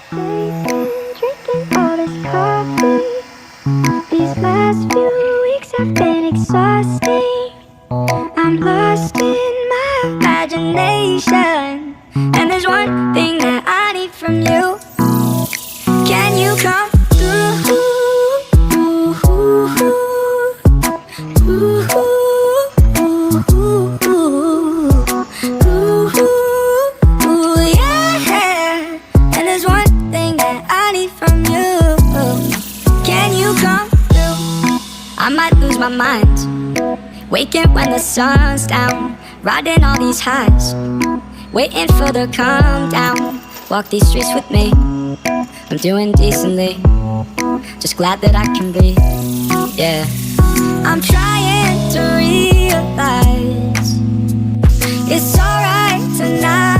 Sleeping, drinking all this coffee. These last few weeks have been exhausting. I'm lost in my imagination, and there's one thing that I need from you. Can you come through? Yeah. And there's one thing that I need from you. Can you come through? I might lose my mind, waking when the sun's down, riding all these highs, waiting for the calm down. Walk these streets with me, I'm doing decently, just glad that I can be, yeah. I'm trying to realize it's alright tonight.